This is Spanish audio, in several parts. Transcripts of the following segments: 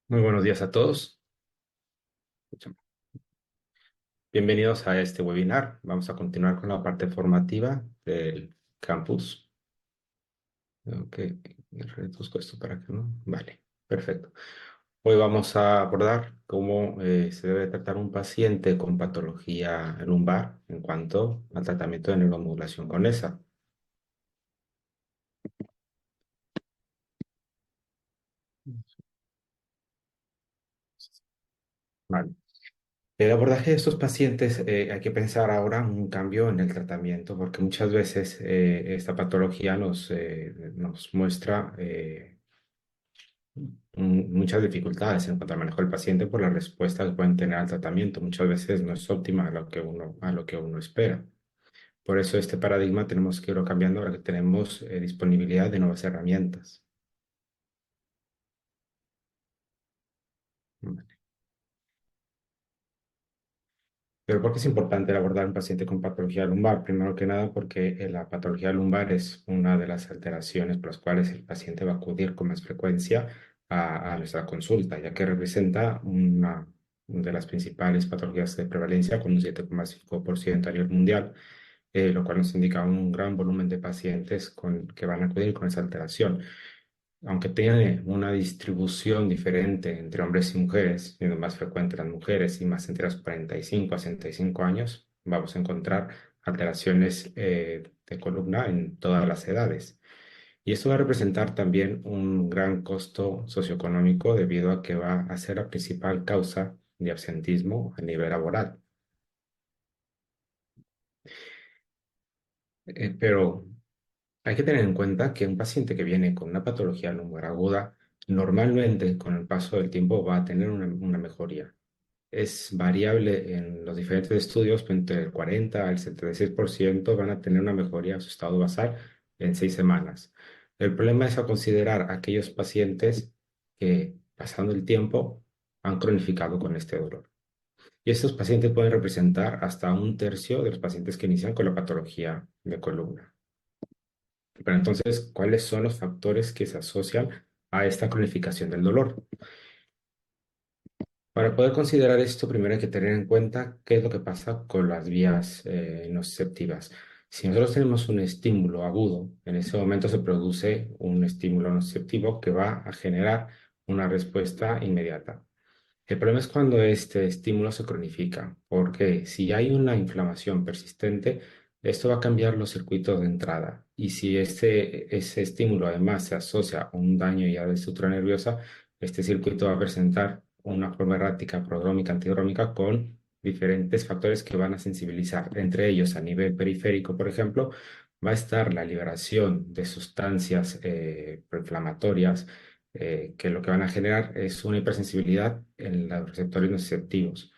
Muy buenos días a todos. Bienvenidos a este webinar. Vamos a continuar con la parte formativa del campus. Ok, reduzco esto para que no. Vale, perfecto. Hoy vamos a abordar cómo se debe tratar un paciente con patología lumbar en cuanto al tratamiento de neuromodulación con ESA. Vale. El abordaje de estos pacientes, hay que pensar ahora en un cambio en el tratamiento, porque muchas veces esta patología nos muestra muchas dificultades en cuanto al manejo del paciente por las respuestas que pueden tener al tratamiento. Muchas veces no es óptima a lo que uno espera. Por eso este paradigma tenemos que irlo cambiando ahora que tenemos disponibilidad de nuevas herramientas. Pero ¿por qué es importante abordar un paciente con patología lumbar? Primero que nada, porque la patología lumbar es una de las alteraciones por las cuales el paciente va a acudir con más frecuencia a nuestra consulta, ya que representa una de las principales patologías de prevalencia con un 7,5% a nivel mundial, lo cual nos indica un gran volumen de pacientes que van a acudir con esa alteración. Aunque tiene una distribución diferente entre hombres y mujeres, siendo más frecuente las mujeres y más entre los 45 a 65 años, vamos a encontrar alteraciones de columna en todas las edades. Y esto va a representar también un gran costo socioeconómico debido a que va a ser la principal causa de absentismo a nivel laboral. Pero hay que tener en cuenta que un paciente que viene con una patología lumbar aguda, normalmente con el paso del tiempo va a tener una mejoría. Es variable en los diferentes estudios, pero entre el 40 al 76% van a tener una mejoría de su estado basal en 6 semanas. El problema es a considerar aquellos pacientes que, pasando el tiempo, han cronificado con este dolor. Y estos pacientes pueden representar hasta un tercio de los pacientes que inician con la patología de columna. Pero entonces, ¿cuáles son los factores que se asocian a esta cronificación del dolor? Para poder considerar esto, primero hay que tener en cuenta qué es lo que pasa con las vías nociceptivas. Si nosotros tenemos un estímulo agudo, en ese momento se produce un estímulo nociceptivo que va a generar una respuesta inmediata. El problema es cuando este estímulo se cronifica, porque si hay una inflamación persistente, esto va a cambiar los circuitos de entrada. Y si ese estímulo además se asocia a un daño ya de estructura nerviosa, este circuito va a presentar una forma errática prodrómica, antidrómica, con diferentes factores que van a sensibilizar. Entre ellos, a nivel periférico, por ejemplo, va a estar la liberación de sustancias proinflamatorias que lo que van a generar es una hipersensibilidad en los receptores nociceptivos.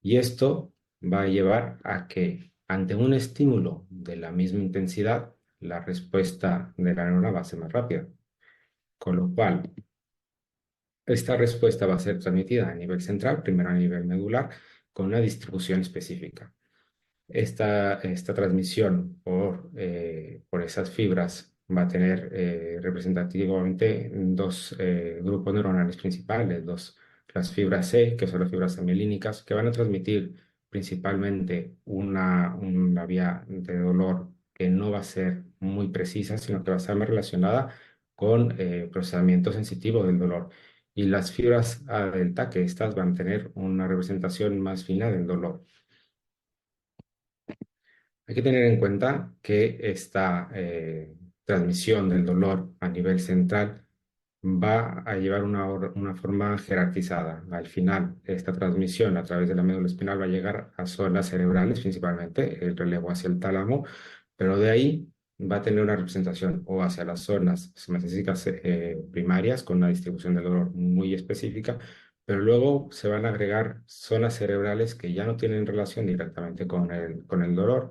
Y esto va a llevar a que ante un estímulo de la misma intensidad, la respuesta de la neurona va a ser más rápida. Con lo cual, esta respuesta va a ser transmitida a nivel central, primero a nivel medular, con una distribución específica. Esta transmisión por esas fibras va a tener representativamente dos grupos neuronales principales, las fibras C, que son las fibras amiolínicas, que van a transmitir principalmente una vía de dolor que no va a ser muy precisa, sino que va a estar más relacionada con procesamiento sensitivo del dolor. Y las fibras A delta, que estas van a tener una representación más fina del dolor. Hay que tener en cuenta que esta transmisión del dolor a nivel central va a llevar una forma jerarquizada. Al final, esta transmisión a través de la médula espinal va a llegar a zonas cerebrales, principalmente el relevo hacia el tálamo, pero de ahí va a tener una representación o hacia las zonas somatosensitivas primarias con una distribución del dolor muy específica, pero luego se van a agregar zonas cerebrales que ya no tienen relación directamente con el dolor,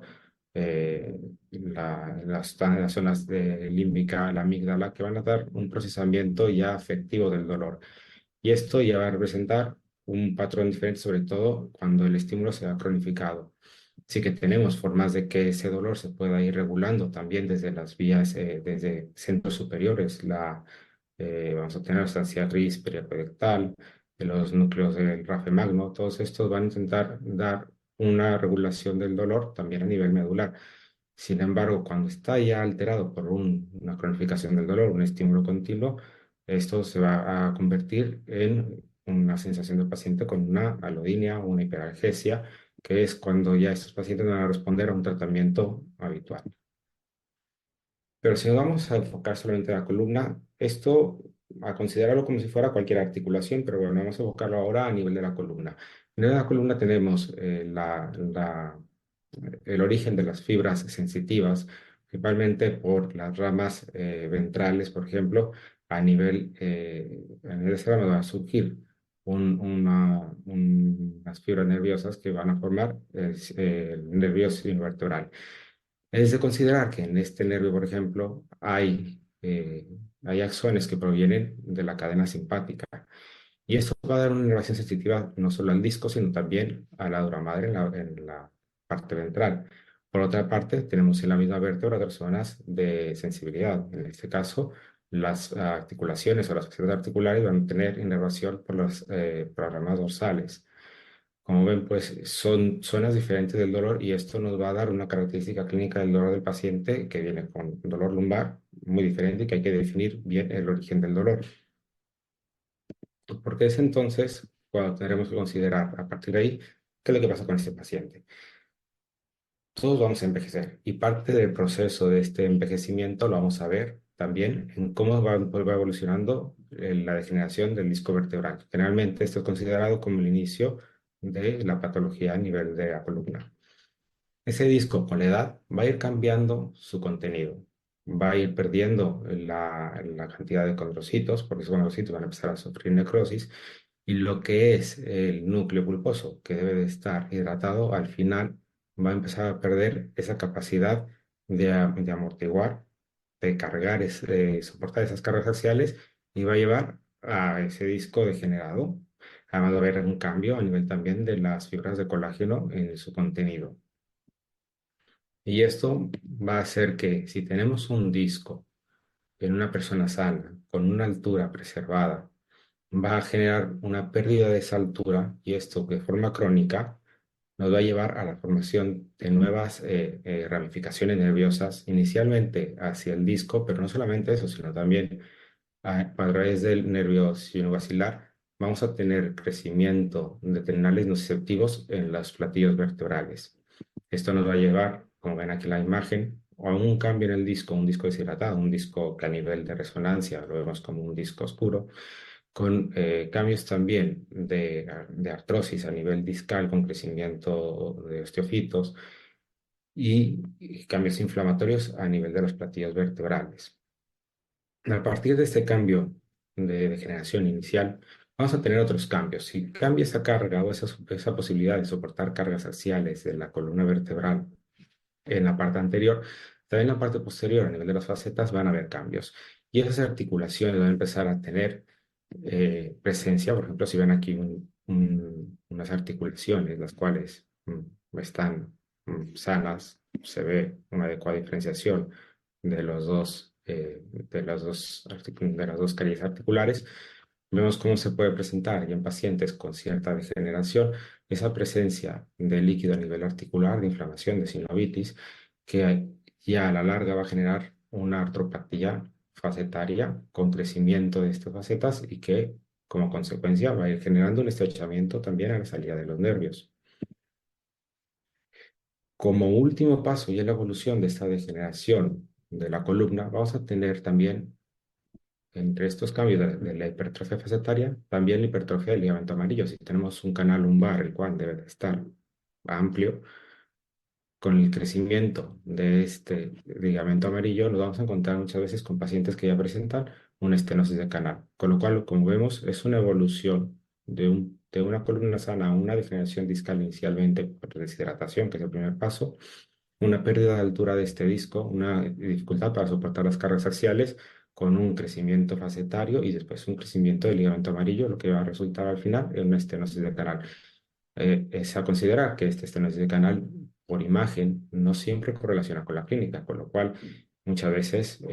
las zonas de límbica, la amígdala, que van a dar un procesamiento ya afectivo del dolor. Y esto ya va a representar un patrón diferente, sobre todo cuando el estímulo se ha cronificado. Sí que tenemos formas de que ese dolor se pueda ir regulando también desde las vías, desde centros superiores, vamos a tener la sustancia gris periapiectal, de los núcleos del rafe magno, todos estos van a intentar dar una regulación del dolor también a nivel medular. Sin embargo, cuando está ya alterado por una cronificación del dolor, un estímulo continuo, esto se va a convertir en una sensación del paciente con una alodinia o una hiperalgesia, que es cuando ya estos pacientes van a responder a un tratamiento habitual. Pero si nos vamos a enfocar solamente en la columna, esto a considerarlo como si fuera cualquier articulación, pero bueno, vamos a enfocarlo ahora a nivel de la columna. A nivel de la columna tenemos el origen de las fibras sensitivas, principalmente por las ramas ventrales, por ejemplo, a nivel de esta rama va a surgir unas fibras nerviosas que van a formar el nervio vertebral. Es de considerar que en este nervio, por ejemplo, hay axones que provienen de la cadena simpática. Y esto va a dar una inervación sensitiva no solo al disco, sino también a la dura madre en la parte ventral. Por otra parte, tenemos en la misma vértebra otras zonas de sensibilidad. En este caso, las articulaciones o las facciones articulares van a tener inervación por las ramas dorsales. Como ven, pues son zonas diferentes del dolor y esto nos va a dar una característica clínica del dolor del paciente que viene con dolor lumbar muy diferente y que hay que definir bien el origen del dolor. Porque es entonces cuando tendremos que considerar a partir de ahí qué es lo que pasa con este paciente. Todos vamos a envejecer y parte del proceso de este envejecimiento lo vamos a ver también en cómo va evolucionando la degeneración del disco vertebral. Generalmente esto es considerado como el inicio de la patología a nivel de la columna. Ese disco con la edad va a ir cambiando su contenido, va a ir perdiendo la cantidad de condrocitos, porque esos condrocitos van a empezar a sufrir necrosis, y lo que es el núcleo pulposo, que debe de estar hidratado, al final va a empezar a perder esa capacidad de amortiguar, de cargar, soportar esas cargas axiales, y va a llevar a ese disco degenerado. Además va a haber un cambio a nivel también de las fibras de colágeno en su contenido. Y esto va a hacer que si tenemos un disco en una persona sana, con una altura preservada, va a generar una pérdida de esa altura y esto de forma crónica nos va a llevar a la formación de nuevas ramificaciones nerviosas, inicialmente hacia el disco, pero no solamente eso, sino también a través del nervio sinovacilar. Vamos a tener crecimiento de terminales nociceptivos en los platillos vertebrales. Esto nos va a llevar, como ven aquí en la imagen, a un cambio en el disco, un disco deshidratado, un disco que a nivel de resonancia lo vemos como un disco oscuro, con cambios también de artrosis a nivel discal, con crecimiento de osteofitos y cambios inflamatorios a nivel de los platillos vertebrales. A partir de este cambio de degeneración inicial, vamos a tener otros cambios. Si cambia esa carga o esa posibilidad de soportar cargas axiales de la columna vertebral en la parte anterior, también en la parte posterior, a nivel de las facetas, van a haber cambios. Y esas articulaciones van a empezar a tener presencia. Por ejemplo, si ven aquí unas articulaciones, las cuales están sanas, se ve una adecuada diferenciación de las dos caries articulares. Vemos cómo se puede presentar y en pacientes con cierta degeneración esa presencia de líquido a nivel articular, de inflamación, de sinovitis, que ya a la larga va a generar una artropatía facetaria con crecimiento de estas facetas y que como consecuencia va a ir generando un estrechamiento también a la salida de los nervios. Como último paso y en la evolución de esta degeneración de la columna, vamos a tener también entre estos cambios de la hipertrofia facetaria, también la hipertrofia del ligamento amarillo. Si tenemos un canal lumbar, el cual debe de estar amplio, con el crecimiento de este ligamento amarillo, nos vamos a encontrar muchas veces con pacientes que ya presentan una estenosis de canal. Con lo cual, como vemos, es una evolución de una columna sana a una degeneración discal inicialmente por deshidratación, que es el primer paso, una pérdida de altura de este disco, una dificultad para soportar las cargas axiales, con un crecimiento facetario y después un crecimiento del ligamento amarillo, lo que va a resultar al final en una estenosis de canal. Es a considerar que esta estenosis de canal por imagen no siempre correlaciona con la clínica, con lo cual muchas veces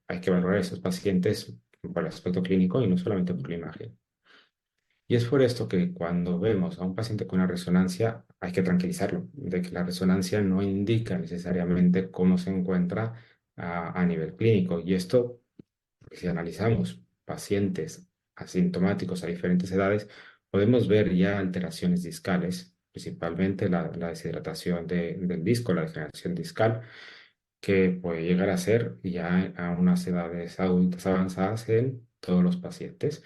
hay que valorar a esos pacientes por el aspecto clínico y no solamente por la imagen. Y es por esto que cuando vemos a un paciente con una resonancia, hay que tranquilizarlo, de que la resonancia no indica necesariamente cómo se encuentra a nivel clínico. Y esto, si analizamos pacientes asintomáticos a diferentes edades, podemos ver ya alteraciones discales, principalmente la deshidratación del disco, la degeneración discal, que puede llegar a ser ya a unas edades adultas avanzadas en todos los pacientes.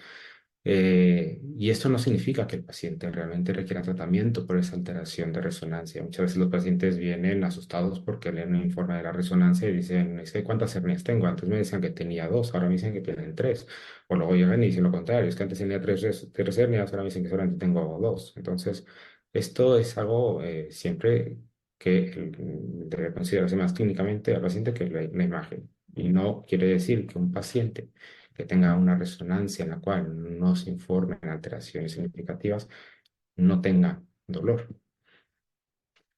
Y esto no significa que el paciente realmente requiera tratamiento por esa alteración de resonancia. Muchas veces los pacientes vienen asustados porque leen un informe de la resonancia y dicen, es que ¿cuántas hernias tengo? Antes me decían que tenía dos, ahora me dicen que tienen tres. O luego llegan y dicen lo contrario, es que antes tenía tres hernias, ahora me dicen que solamente tengo dos. Entonces, esto es algo siempre que debe considerarse más clínicamente al paciente que la imagen. Y no quiere decir que un paciente que tenga una resonancia en la cual no se informen alteraciones significativas, no tenga dolor.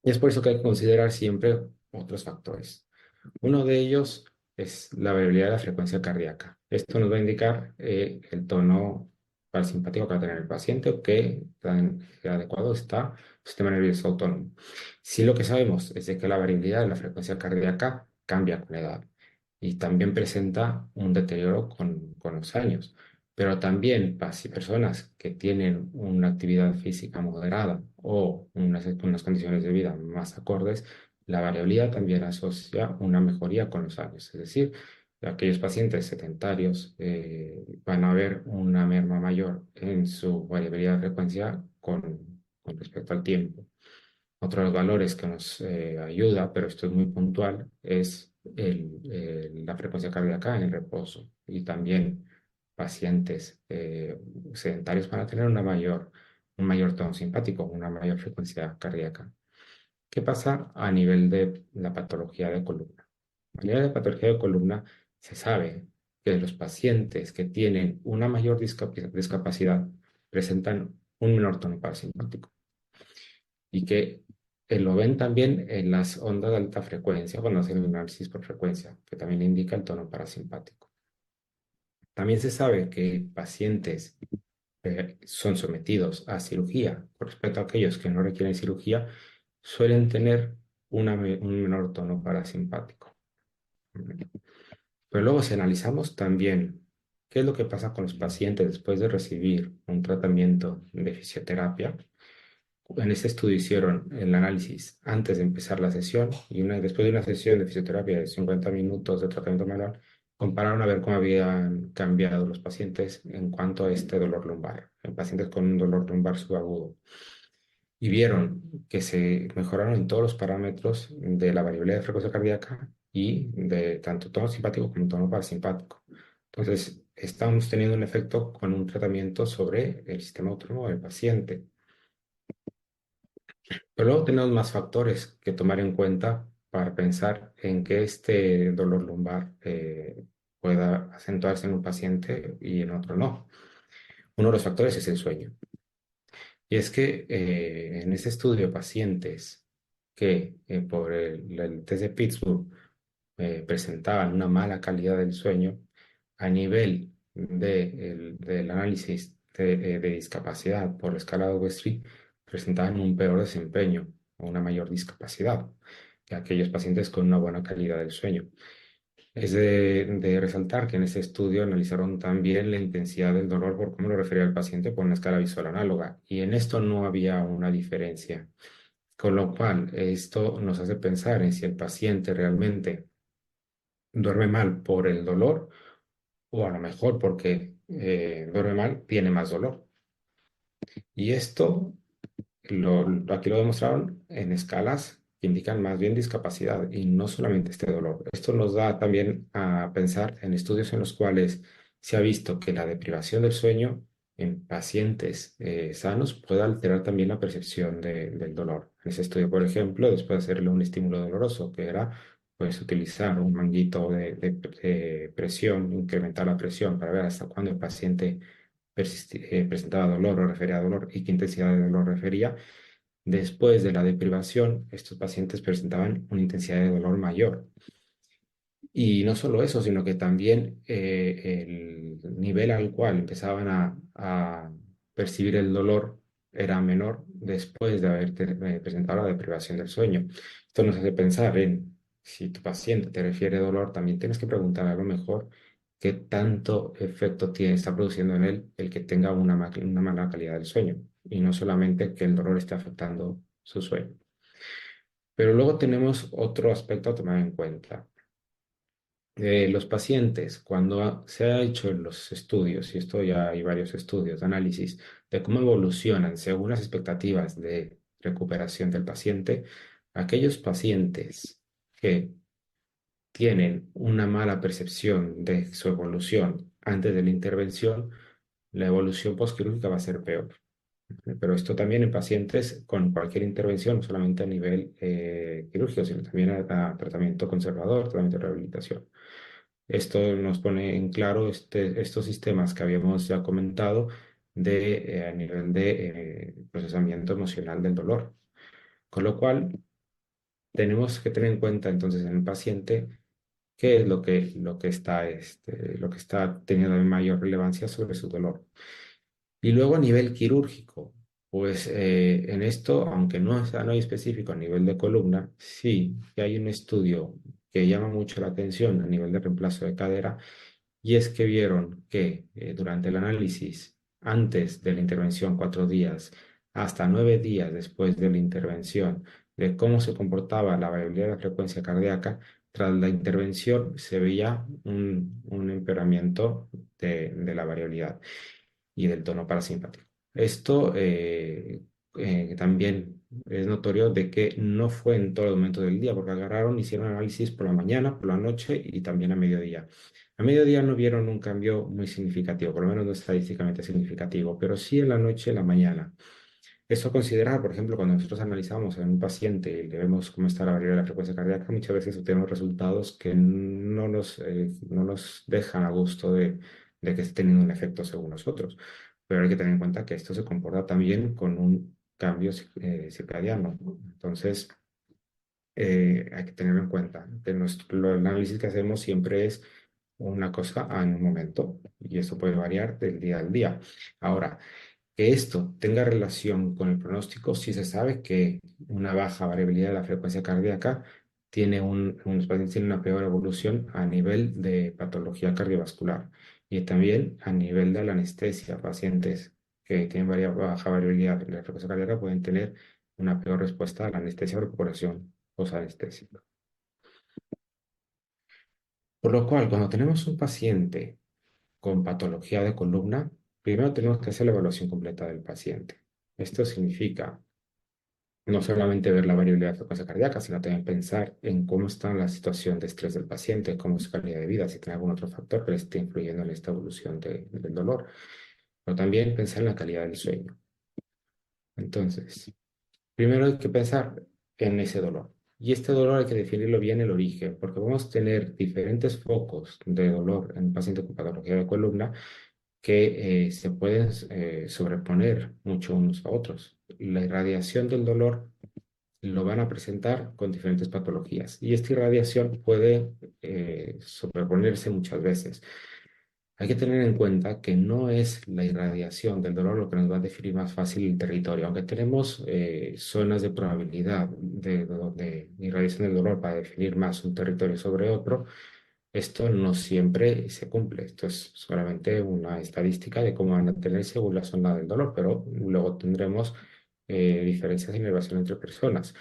Y es por eso que hay que considerar siempre otros factores. Uno de ellos es la variabilidad de la frecuencia cardíaca. Esto nos va a indicar el tono parasimpático que va a tener el paciente o qué tan adecuado está el sistema nervioso autónomo. Si lo que sabemos es de que la variabilidad de la frecuencia cardíaca cambia con la edad y también presenta un deterioro con los años. Pero también para si personas que tienen una actividad física moderada o unas condiciones de vida más acordes, la variabilidad también asocia una mejoría con los años. Es decir, aquellos pacientes sedentarios van a ver una merma mayor en su variabilidad de frecuencia con respecto al tiempo. Otro de los valores que nos ayuda, pero esto es muy puntual, es la frecuencia cardíaca en el reposo. Y también pacientes sedentarios van a tener un mayor tono simpático, una mayor frecuencia cardíaca. ¿Qué pasa a nivel de la patología de columna? A nivel de patología de columna se sabe que los pacientes que tienen una mayor discapacidad presentan un menor tono parasimpático y que lo ven también en las ondas de alta frecuencia cuando hacen el análisis por frecuencia, que también indica el tono parasimpático. También se sabe que pacientes son sometidos a cirugía con respecto a aquellos que no requieren cirugía, suelen tener un menor tono parasimpático. Pero luego si analizamos también qué es lo que pasa con los pacientes después de recibir un tratamiento de fisioterapia, en este estudio hicieron el análisis antes de empezar la sesión y después de una sesión de fisioterapia de 50 minutos de tratamiento manual, compararon a ver cómo habían cambiado los pacientes en cuanto a este dolor lumbar, en pacientes con un dolor lumbar subagudo. Y vieron que se mejoraron en todos los parámetros de la variabilidad de frecuencia cardíaca y de tanto tono simpático como tono parasimpático. Entonces, estamos teniendo un efecto con un tratamiento sobre el sistema autónomo del paciente. Pero luego tenemos más factores que tomar en cuenta para pensar en que este dolor lumbar pueda acentuarse en un paciente y en otro no. Uno de los factores es el sueño. Y es que en ese estudio, pacientes que por el test de Pittsburgh presentaban una mala calidad del sueño, a nivel del análisis de discapacidad por la escala de Overstreet, presentaban un peor desempeño o una mayor discapacidad que aquellos pacientes con una buena calidad del sueño. Es de resaltar que en ese estudio analizaron también la intensidad del dolor por cómo lo refería el paciente por una escala visual análoga y en esto no había una diferencia. Con lo cual, esto nos hace pensar en si el paciente realmente duerme mal por el dolor o a lo mejor porque duerme mal, tiene más dolor. Y esto aquí lo demostraron en escalas que indican más bien discapacidad y no solamente este dolor. Esto nos da también a pensar en estudios en los cuales se ha visto que la deprivación del sueño en pacientes sanos puede alterar también la percepción del dolor. En ese estudio, por ejemplo, después de hacerle un estímulo doloroso, que era pues utilizar un manguito de presión, incrementar la presión para ver hasta cuándo el paciente presentaba dolor o refería a dolor y qué intensidad de dolor refería. Después de la deprivación, estos pacientes presentaban una intensidad de dolor mayor. Y no solo eso, sino que también el nivel al cual empezaban a percibir el dolor era menor después de haber presentado la deprivación del sueño. Esto nos hace pensar en si tu paciente te refiere dolor, también tienes que preguntar a lo mejor qué tanto efecto tiene, está produciendo en él el que tenga una mala calidad del sueño y no solamente que el dolor esté afectando su sueño. Pero luego tenemos otro aspecto a tomar en cuenta. Los pacientes, cuando se ha hecho los estudios, y esto ya hay varios estudios de análisis de cómo evolucionan según las expectativas de recuperación del paciente, aquellos pacientes que tienen una mala percepción de su evolución antes de la intervención, la evolución postquirúrgica va a ser peor. Pero esto también en pacientes con cualquier intervención, no solamente a nivel quirúrgico, sino también a tratamiento conservador, tratamiento de rehabilitación. Esto nos pone en claro estos sistemas que habíamos ya comentado a nivel de procesamiento emocional del dolor. Con lo cual, tenemos que tener en cuenta entonces en el paciente qué es lo que está teniendo mayor relevancia sobre su dolor. Y luego a nivel quirúrgico, pues en esto, aunque no hay específico a nivel de columna, sí que hay un estudio que llama mucho la atención a nivel de reemplazo de cadera, y es que vieron que durante el análisis, antes de la intervención, 4 días, hasta 9 días después de la intervención, de cómo se comportaba la variabilidad de la frecuencia cardíaca, tras la intervención se veía un empeoramiento de la variabilidad y del tono parasimpático. Esto también es notorio de que no fue en todo el momento del día, porque agarraron, hicieron análisis por la mañana, por la noche y también a mediodía. A mediodía no vieron un cambio muy significativo, por lo menos no estadísticamente significativo, pero sí en la noche y en la mañana. Esto considera, por ejemplo, cuando nosotros analizamos en un paciente y le vemos cómo está la variabilidad de la frecuencia cardíaca, muchas veces obtenemos resultados que no nos dejan a gusto de que esté teniendo un efecto según nosotros. Pero hay que tener en cuenta que esto se comporta también con un cambio circadiano. Entonces, hay que tenerlo en cuenta. El análisis que hacemos siempre es una cosa en un momento y eso puede variar del día al día. Ahora, que esto tenga relación con el pronóstico, si se sabe que una baja variabilidad de la frecuencia cardíaca unos pacientes tienen una peor evolución a nivel de patología cardiovascular y también a nivel de la anestesia. Pacientes que tienen baja variabilidad de la frecuencia cardíaca pueden tener una peor respuesta a la anestesia o recuperación posanestésica. Por lo cual, cuando tenemos un paciente con patología de columna, primero tenemos que hacer la evaluación completa del paciente. Esto significa no solamente ver la variabilidad de frecuencia cardíaca, sino también pensar en cómo está la situación de estrés del paciente, cómo es su calidad de vida, si tiene algún otro factor que le esté influyendo en esta evolución del dolor, pero también pensar en la calidad del sueño. Entonces, primero hay que pensar en ese dolor. Y este dolor hay que definirlo bien el origen, porque vamos a tener diferentes focos de dolor en un paciente con patología de columna que se pueden sobreponer mucho unos a otros. La irradiación del dolor lo van a presentar con diferentes patologías y esta irradiación puede sobreponerse muchas veces. Hay que tener en cuenta que no es la irradiación del dolor lo que nos va a definir más fácil el territorio, aunque tenemos zonas de probabilidad de irradiación del dolor para definir más un territorio sobre otro. Esto no siempre se cumple. Esto es solamente una estadística de cómo van a tener según la zona del dolor, pero luego tendremos diferencias de inervación entre personas.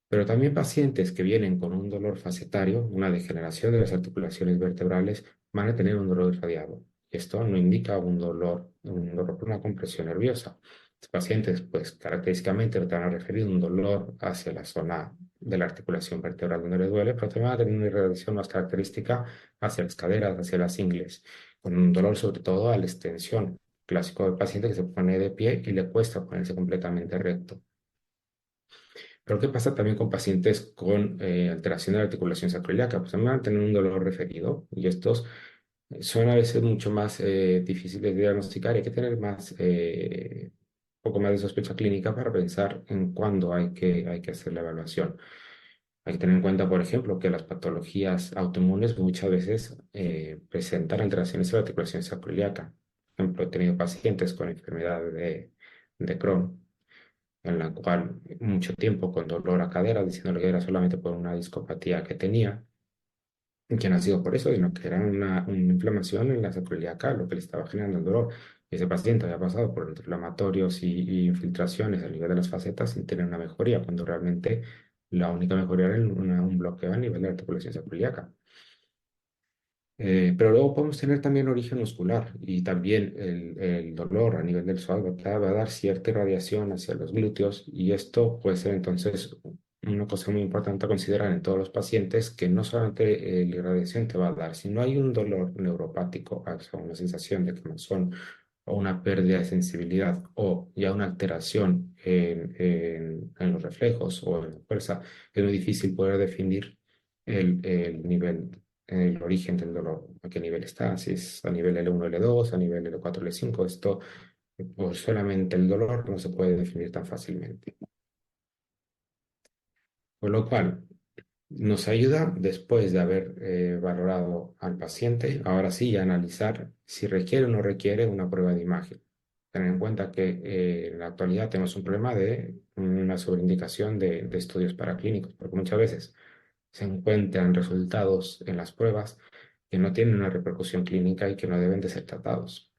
Pero también pacientes que vienen con un dolor facetario, una degeneración de las articulaciones vertebrales, van a tener un dolor irradiado. Esto no indica un dolor por una compresión nerviosa. Los pacientes, pues característicamente te van a referir un dolor hacia la zona de la articulación vertebral donde les duele, pero también van a tener una irradiación más característica hacia las caderas, hacia las ingles, con un dolor sobre todo a la extensión, clásico del paciente que se pone de pie y le cuesta ponerse completamente recto. Pero ¿qué pasa también con pacientes con alteración de la articulación sacroiliaca? Pues también van a tener un dolor referido y estos son a veces mucho más difíciles de diagnosticar. Hay que tener un poco más de sospecha clínica para pensar en cuándo hay que hacer la evaluación. Hay que tener en cuenta, por ejemplo, que las patologías autoinmunes muchas veces presentan alteraciones en la articulación sacroiliaca. Por ejemplo, he tenido pacientes con enfermedad de Crohn, en la cual mucho tiempo con dolor a cadera, diciéndole que era solamente por una discopatía que tenía, y que no ha sido por eso, sino que era una inflamación en la sacroiliaca lo que le estaba generando el dolor. Y ese paciente había pasado por inflamatorios y infiltraciones a nivel de las facetas sin tener una mejoría, cuando realmente la única mejoría era un bloqueo a nivel de la articulación sacroiliaca. Pero luego podemos tener también origen muscular y también el dolor a nivel del psoas va a dar cierta irradiación hacia los glúteos y esto puede ser entonces una cosa muy importante a considerar en todos los pacientes que no solamente la irradiación te va a dar, si no hay un dolor neuropático, o sea, una sensación de quemazón o una pérdida de sensibilidad o ya una alteración en los reflejos o en la fuerza, es muy difícil poder definir el nivel el origen del dolor, a qué nivel está, si es a nivel L1, L2, a nivel L4, L5, esto por solamente el dolor no se puede definir tan fácilmente. Por lo cual, nos ayuda después de haber valorado al paciente, ahora sí, a analizar si requiere o no requiere una prueba de imagen. Tener en cuenta que en la actualidad tenemos un problema de una sobreindicación de estudios paraclínicos, porque muchas veces se encuentran resultados en las pruebas que no tienen una repercusión clínica y que no deben de ser tratados.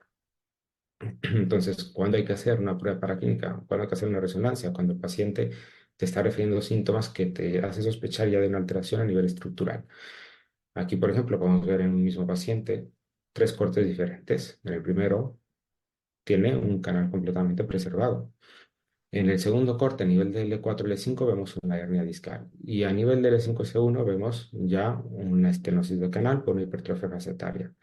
Entonces, ¿cuándo hay que hacer una prueba paraclínica? ¿Cuándo hay que hacer una resonancia? Cuando el paciente te está refiriendo síntomas que te hacen sospechar ya de una alteración a nivel estructural. Aquí, por ejemplo, podemos ver en un mismo paciente tres cortes diferentes. En el primero tiene un canal completamente preservado. En el segundo corte, a nivel de L4 L5, vemos una hernia discal. Y a nivel de L5 S1 vemos ya una estenosis del canal por una hipertrofia facetaria.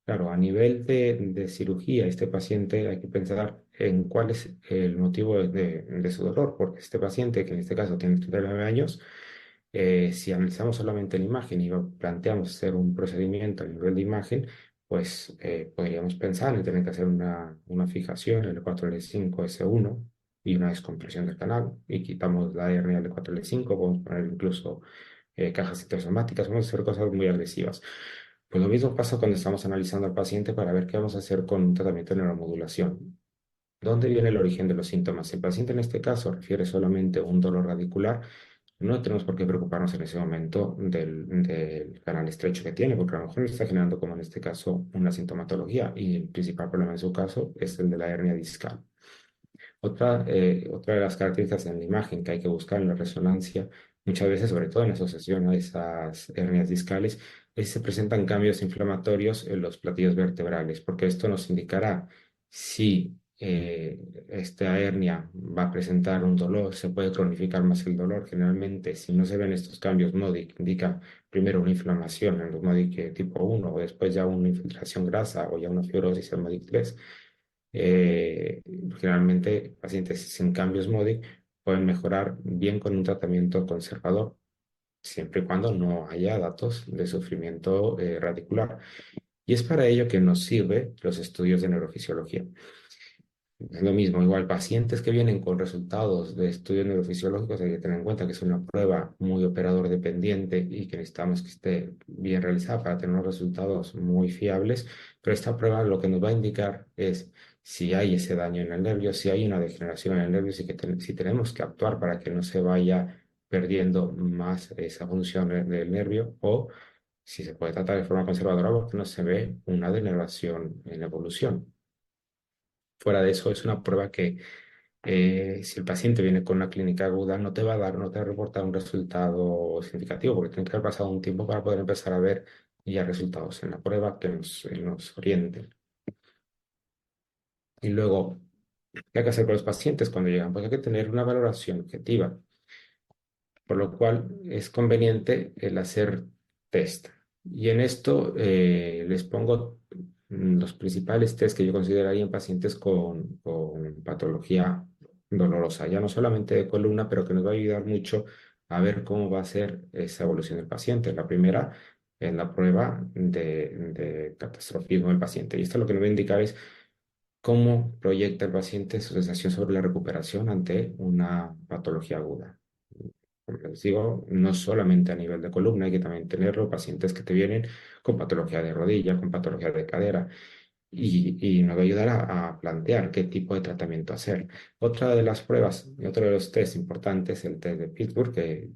Claro, a nivel de cirugía, este paciente hay que pensar en cuál es el motivo de su dolor, porque este paciente, que en este caso tiene 39 años, si analizamos solamente la imagen y planteamos hacer un procedimiento a nivel de imagen, pues podríamos pensar en tener que hacer una fijación L4, L5, S1 y una descompresión del canal y quitamos la hernia L4, L5, podemos poner incluso cajas citosomáticas, vamos a hacer cosas muy agresivas. Pues lo mismo pasa cuando estamos analizando al paciente para ver qué vamos a hacer con un tratamiento de neuromodulación. ¿Dónde viene el origen de los síntomas? Si el paciente en este caso refiere solamente a un dolor radicular, no tenemos por qué preocuparnos en ese momento del canal estrecho que tiene, porque a lo mejor le está generando, como en este caso, una sintomatología y el principal problema en su caso es el de la hernia discal. Otra de las características en la imagen que hay que buscar en la resonancia, muchas veces, sobre todo en asociación a esas hernias discales, es si se presentan cambios inflamatorios en los platillos vertebrales, porque esto nos indicará si esta hernia va a presentar un dolor, se puede cronificar más el dolor. Generalmente, si no se ven estos cambios MODIC, indica primero una inflamación en los MODIC tipo 1 o después ya una infiltración grasa o ya una fibrosis en MODIC 3. Eh, Generalmente, pacientes sin cambios MODIC pueden mejorar bien con un tratamiento conservador, siempre y cuando no haya datos de sufrimiento radicular. Y es para ello que nos sirve los estudios de neurofisiología. Es lo mismo, igual pacientes que vienen con resultados de estudios neurofisiológicos hay que tener en cuenta que es una prueba muy operador dependiente y que necesitamos que esté bien realizada para tener unos resultados muy fiables, pero esta prueba lo que nos va a indicar es si hay ese daño en el nervio, si hay una degeneración en el nervio, si tenemos que actuar para que no se vaya perdiendo más esa función del nervio o si se puede tratar de forma conservadora porque no se ve una degeneración en la evolución. Fuera de eso, es una prueba que si el paciente viene con una clínica aguda, no te va a dar, no te va a reportar un resultado significativo, porque tiene que haber pasado un tiempo para poder empezar a ver ya resultados en la prueba que nos orienten. Y luego, ¿qué hay que hacer con los pacientes cuando llegan? Pues hay que tener una valoración objetiva, por lo cual es conveniente el hacer test. Y en esto les pongo los principales test que yo consideraría en pacientes con patología dolorosa, ya no solamente de columna, pero que nos va a ayudar mucho a ver cómo va a ser esa evolución del paciente. La primera es la prueba de catastrofismo del paciente. Y esto lo que nos va a indicar es cómo proyecta el paciente su sensación sobre la recuperación ante una patología aguda. les digo, no solamente a nivel de columna, hay que también tenerlo pacientes que te vienen con patología de rodilla, con patología de cadera y nos va a ayudar a plantear qué tipo de tratamiento hacer. Otra de las pruebas y otro de los test importantes, el test de Pittsburgh, que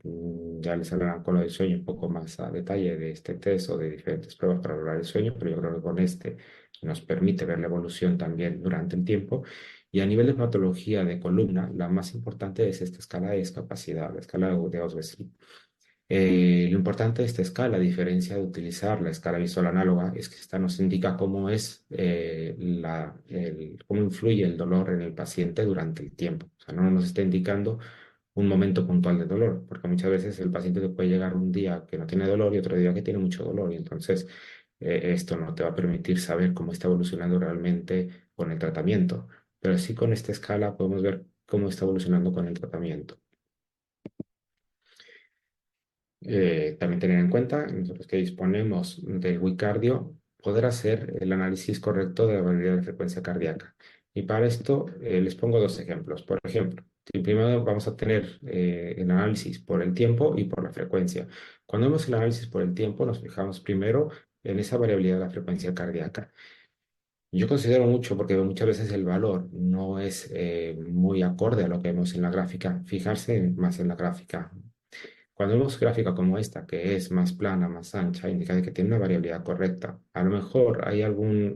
ya les hablarán con lo del sueño un poco más a detalle de este test o de diferentes pruebas para lograr el sueño, pero yo creo que con este nos permite ver la evolución también durante el tiempo. Y a nivel de patología de columna, la más importante es esta escala de discapacidad, la escala de Oswestry. Lo importante de esta escala, a diferencia de utilizar la escala visual análoga, es que esta nos indica cómo es cómo influye el dolor en el paciente durante el tiempo. O sea, no nos está indicando un momento puntual de dolor, porque muchas veces el paciente te puede llegar un día que no tiene dolor y otro día que tiene mucho dolor, y entonces esto no te va a permitir saber cómo está evolucionando realmente con el tratamiento. Pero sí con esta escala podemos ver cómo está evolucionando con el tratamiento. También tener en cuenta, nosotros que disponemos del Wicardio, poder hacer el análisis correcto de la variabilidad de frecuencia cardíaca. Y para esto les pongo dos ejemplos. Por ejemplo, si primero vamos a tener el análisis por el tiempo y por la frecuencia. Cuando vemos el análisis por el tiempo, nos fijamos primero en esa variabilidad de la frecuencia cardíaca. Yo considero mucho, porque muchas veces el valor no es muy acorde a lo que vemos en la gráfica, fijarse más en la gráfica. Cuando vemos gráfica como esta, que es más plana, más ancha, indica que tiene una variabilidad correcta. A lo mejor hay algún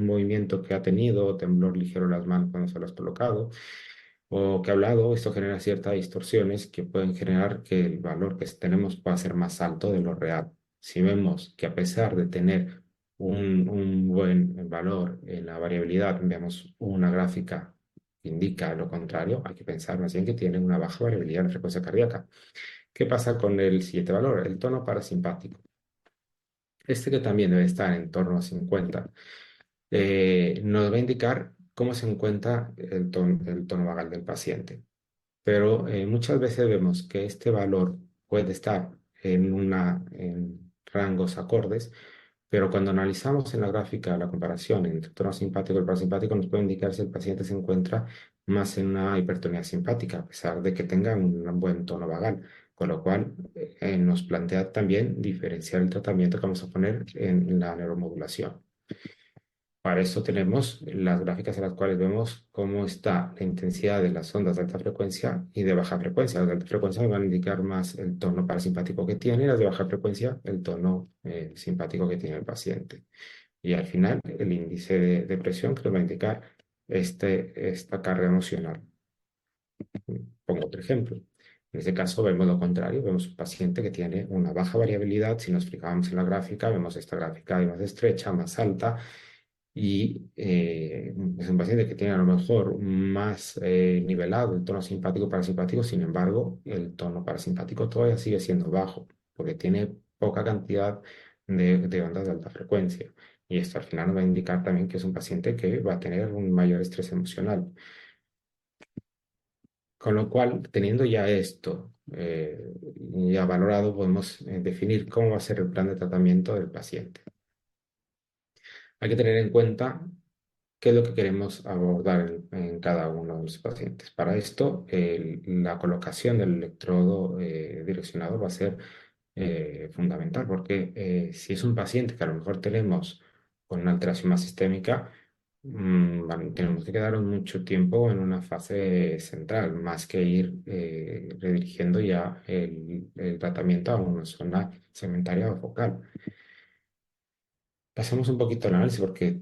movimiento que ha tenido, temblor ligero en las manos cuando se lo has colocado, o que ha hablado, esto genera ciertas distorsiones que pueden generar que el valor que tenemos pueda ser más alto de lo real. Si vemos que a pesar de tener un buen valor en la variabilidad, vemos una gráfica que indica lo contrario, hay que pensar más bien que tiene una baja variabilidad de frecuencia cardíaca. ¿Qué pasa con el siguiente valor? El tono parasimpático. Este que también debe estar en torno a 50, nos va a indicar cómo se encuentra el tono vagal del paciente. Pero muchas veces vemos que este valor puede estar en rangos acordes, pero cuando analizamos en la gráfica la comparación entre el tono simpático y el parasimpático, nos puede indicar si el paciente se encuentra más en una hipertonía simpática, a pesar de que tenga un buen tono vagal, con lo cual nos plantea también diferenciar el tratamiento que vamos a poner en la neuromodulación. Para eso tenemos las gráficas en las cuales vemos cómo está la intensidad de las ondas de alta frecuencia y de baja frecuencia. Las de alta frecuencia me van a indicar más el tono parasimpático que tiene y las de baja frecuencia el tono simpático que tiene el paciente. Y al final el índice de presión que nos va a indicar esta carga emocional. Pongo otro ejemplo. En este caso vemos lo contrario, vemos un paciente que tiene una baja variabilidad. Si nos fijamos en la gráfica, vemos esta gráfica más estrecha, más alta, y es un paciente que tiene a lo mejor más nivelado el tono simpático parasimpático, sin embargo, el tono parasimpático todavía sigue siendo bajo, porque tiene poca cantidad de ondas de alta frecuencia. Y esto al final nos va a indicar también que es un paciente que va a tener un mayor estrés emocional. Con lo cual, teniendo ya esto ya valorado, podemos definir cómo va a ser el plan de tratamiento del paciente. Hay que tener en cuenta qué es lo que queremos abordar en cada uno de los pacientes. Para esto, la colocación del electrodo direccionador va a ser fundamental, porque si es un paciente que a lo mejor tenemos con una alteración más sistémica, tenemos que quedarnos mucho tiempo en una fase central, más que ir redirigiendo ya el tratamiento a una zona segmentaria o focal. Pasemos un poquito al análisis porque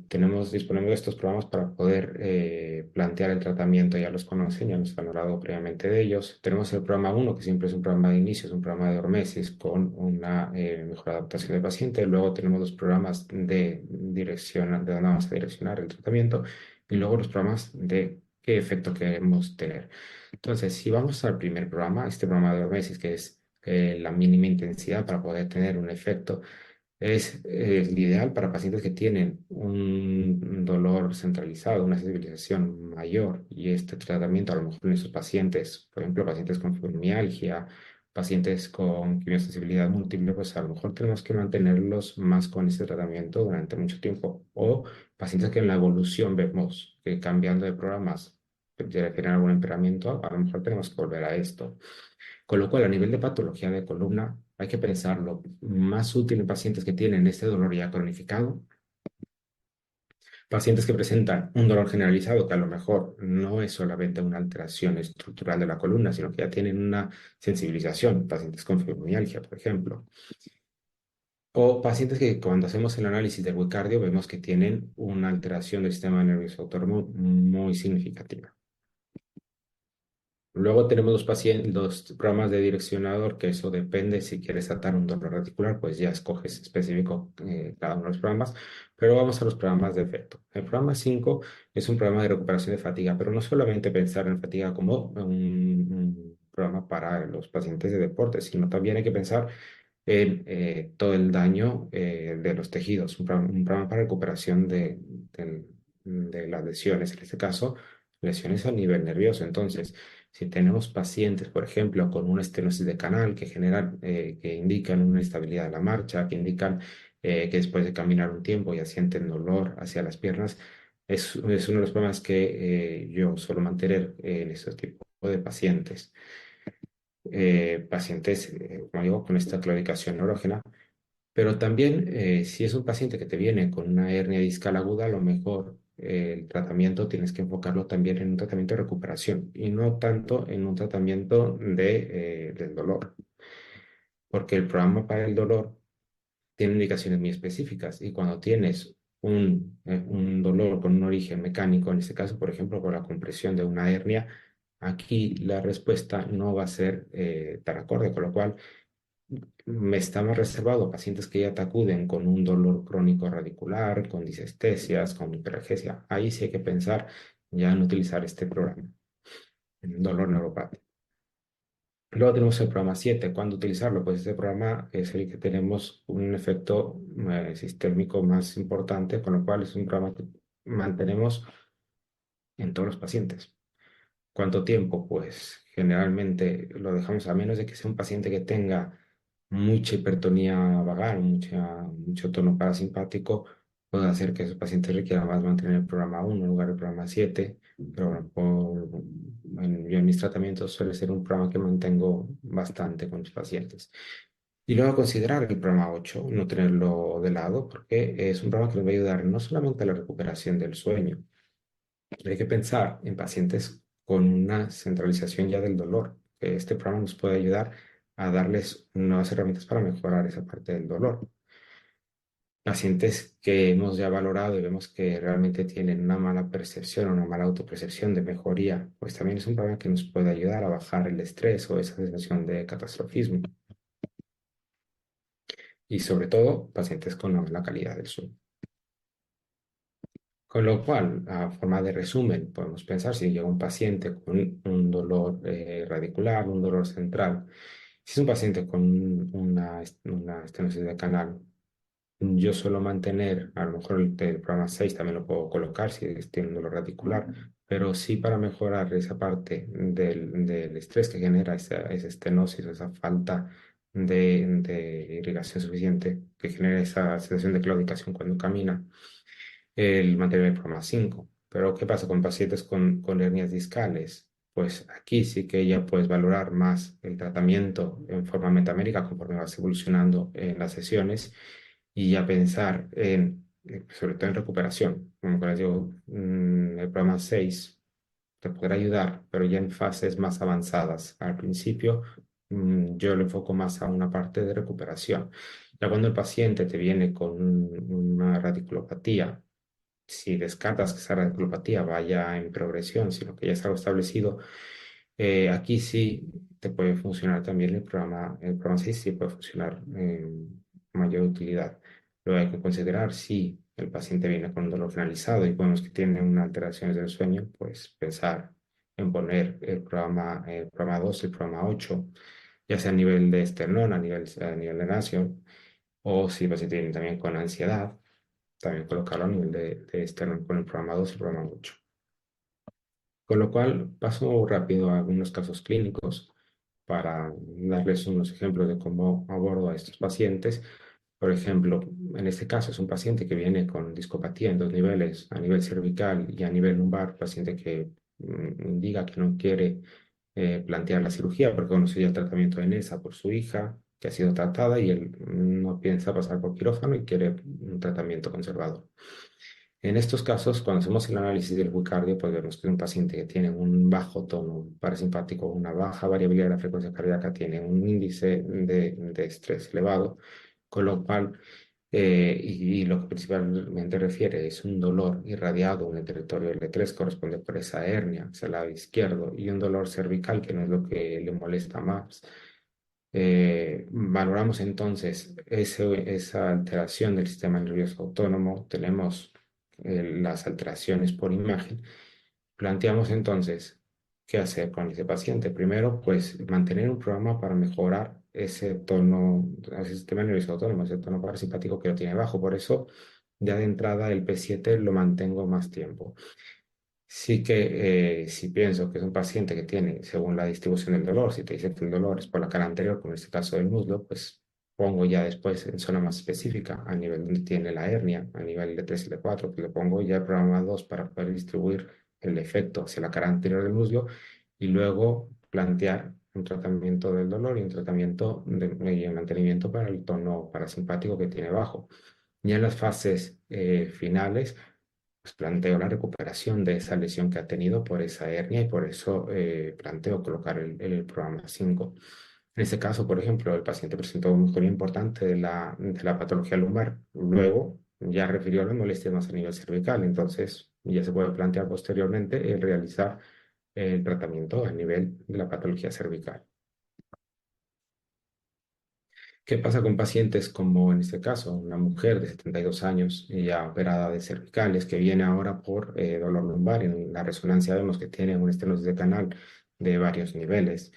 disponemos de estos programas para poder plantear el tratamiento. Ya los conocen, ya nos han hablado previamente de ellos. Tenemos el programa uno que siempre es un programa de inicio, es un programa de hormesis con una mejor adaptación del paciente. Luego tenemos los programas de dirección, de dónde vamos a direccionar el tratamiento, y luego los programas de qué efecto queremos tener. Entonces, si vamos al primer programa, este programa de hormesis, que es la mínima intensidad para poder tener un efecto, es el ideal para pacientes que tienen un dolor centralizado, una sensibilización mayor, y este tratamiento a lo mejor en esos pacientes, por ejemplo, pacientes con fibromialgia, pacientes con quimiosensibilidad múltiple, pues a lo mejor tenemos que mantenerlos más con este tratamiento durante mucho tiempo. O pacientes que en la evolución vemos que cambiando de programas refieren a algún empeoramiento, a lo mejor tenemos que volver a esto. Con lo cual, a nivel de patología de columna, hay que pensarlo más útil en pacientes que tienen este dolor ya cronificado, pacientes que presentan un dolor generalizado que a lo mejor no es solamente una alteración estructural de la columna, sino que ya tienen una sensibilización, pacientes con fibromialgia, por ejemplo. O pacientes que cuando hacemos el análisis del ecocardio vemos que tienen una alteración del sistema nervioso autónomo muy significativa. Luego tenemos los pacientes, los programas de direccionador, que eso depende. Si quieres tratar un dolor radicular, pues ya escoges específico cada uno de los programas. Pero vamos a los programas de efecto. El programa 5 es un programa de recuperación de fatiga, pero no solamente pensar en fatiga como un programa para los pacientes de deporte, sino también hay que pensar en todo el daño de los tejidos. Un programa para recuperación de las lesiones, en este caso, lesiones a nivel nervioso. Entonces, si tenemos pacientes, por ejemplo, con una estenosis de canal que generan, que indican una instabilidad de la marcha, que indican que después de caminar un tiempo ya sienten dolor hacia las piernas, es uno de los problemas que yo suelo mantener en este tipo de pacientes. Pacientes, como digo, con esta claudicación neurógena, pero también si es un paciente que te viene con una hernia discal aguda, a lo mejor el tratamiento tienes que enfocarlo también en un tratamiento de recuperación y no tanto en un tratamiento del dolor, porque el programa para el dolor tiene indicaciones muy específicas y cuando tienes un dolor con un origen mecánico, en este caso, por ejemplo, por la compresión de una hernia, aquí la respuesta no va a ser tan acorde, con lo cual me está más reservado a pacientes que ya te acuden con un dolor crónico radicular, con disestesias, con hiperalgesia. Ahí sí hay que pensar ya en utilizar este programa, el dolor neuropático. Luego tenemos el programa 7. ¿Cuándo utilizarlo? Pues este programa es el que tenemos un efecto sistémico más importante, con lo cual es un programa que mantenemos en todos los pacientes. ¿Cuánto tiempo? Pues generalmente lo dejamos a menos de que sea un paciente que tenga mucha hipertonía vagal, mucho tono parasimpático, puede hacer que esos pacientes requieran más mantener el programa 1 en lugar del programa 7, pero bueno, yo en mis tratamientos suele ser un programa que mantengo bastante con mis pacientes. Y luego considerar el programa 8, no tenerlo de lado, porque es un programa que nos va a ayudar no solamente a la recuperación del sueño, hay que pensar en pacientes con una centralización ya del dolor. Este programa nos puede ayudar a darles nuevas herramientas para mejorar esa parte del dolor. Pacientes que hemos ya valorado y vemos que realmente tienen una mala percepción o una mala autopercepción de mejoría, pues también es un programa que nos puede ayudar a bajar el estrés o esa sensación de catastrofismo. Y sobre todo, pacientes con una mala calidad del sueño. Con lo cual, a forma de resumen, podemos pensar si llega un paciente con un dolor radicular, un dolor central. Si es un paciente con una estenosis de canal, yo suelo mantener, a lo mejor el programa 6 también lo puedo colocar si tiene un dolor radicular, pero sí para mejorar esa parte del estrés que genera esa estenosis, esa falta de irrigación suficiente, que genera esa sensación de claudicación cuando camina el mantener el programa 5. Pero ¿qué pasa con pacientes con hernias discales? Pues aquí sí que ya puedes valorar más el tratamiento en forma metamérica conforme vas evolucionando en las sesiones y ya pensar sobre todo en recuperación. Como les digo, el programa 6 te podrá ayudar, pero ya en fases más avanzadas. Al principio, yo lo enfoco más a una parte de recuperación. Ya cuando el paciente te viene con una radiculopatía, si descartas que esa radiculopatía vaya en progresión, sino que ya es algo establecido, aquí sí te puede funcionar también el programa 6 sí puede funcionar en mayor utilidad. Luego hay que considerar si el paciente viene con un dolor generalizado y vemos que tiene una alteración del sueño, pues pensar en poner el programa 2, el programa 8, ya sea a nivel de esternón, a nivel de nacio, o si el paciente viene también con ansiedad también colocarlo a nivel de externo con el programa 2 y el programa 8. Con lo cual, paso rápido a algunos casos clínicos para darles unos ejemplos de cómo abordo a estos pacientes. Por ejemplo, en este caso es un paciente que viene con discopatía en dos niveles, a nivel cervical y a nivel lumbar, paciente que diga que no quiere plantear la cirugía porque conoció ya el tratamiento de NESA por su hija, que ha sido tratada y él no piensa pasar por quirófano y quiere un tratamiento conservador. En estos casos, cuando hacemos el análisis del ecocardio, pues vemos que un paciente que tiene un bajo tono parasimpático, una baja variabilidad de la frecuencia cardíaca, tiene un índice de estrés elevado, con lo cual, y lo que principalmente refiere es un dolor irradiado en el territorio L3, corresponde por esa hernia hacia el lado izquierdo, y un dolor cervical, que no es lo que le molesta más. Valoramos entonces esa alteración del sistema nervioso autónomo, tenemos las alteraciones por imagen, planteamos entonces qué hacer con ese paciente. Primero, pues mantener un programa para mejorar ese tono, ese sistema nervioso autónomo, ese tono parasimpático que lo tiene bajo. Por eso, ya de entrada, el P7 lo mantengo más tiempo. Sí que si pienso que es un paciente que tiene, según la distribución del dolor, si te dice que el dolor es por la cara anterior, como en este caso del muslo, pues pongo ya después en zona más específica, a nivel donde tiene la hernia, a nivel de 3 y de 4, pues le pongo ya el programa 2 para poder distribuir el efecto hacia la cara anterior del muslo y luego plantear un tratamiento del dolor y un tratamiento y un mantenimiento para el tono parasimpático que tiene bajo. Ya en las fases finales, pues planteo la recuperación de esa lesión que ha tenido por esa hernia y por eso planteo colocar el programa 5. En este caso, por ejemplo, el paciente presentó una mejoría importante de la patología lumbar. Luego ya refirió las molestias más a nivel cervical, entonces ya se puede plantear posteriormente el realizar el tratamiento a nivel de la patología cervical. ¿Qué pasa con pacientes como en este caso, una mujer de 72 años ya operada de cervicales que viene ahora por dolor lumbar? En la resonancia vemos que tiene una estenosis de canal de varios niveles,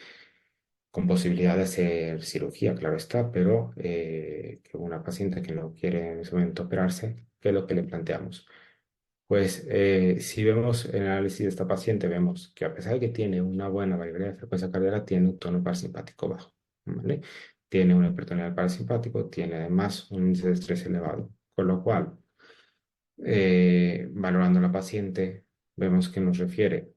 con posibilidad de hacer cirugía, claro está, pero que una paciente que no quiere en ese momento operarse, ¿qué es lo que le planteamos? Pues si vemos el análisis de esta paciente, vemos que a pesar de que tiene una buena variabilidad de frecuencia cardíaca, tiene un tono parasimpático bajo, ¿vale? Tiene un hipertonía parasimpático, tiene además un índice de estrés elevado, con lo cual, valorando a la paciente, vemos que nos refiere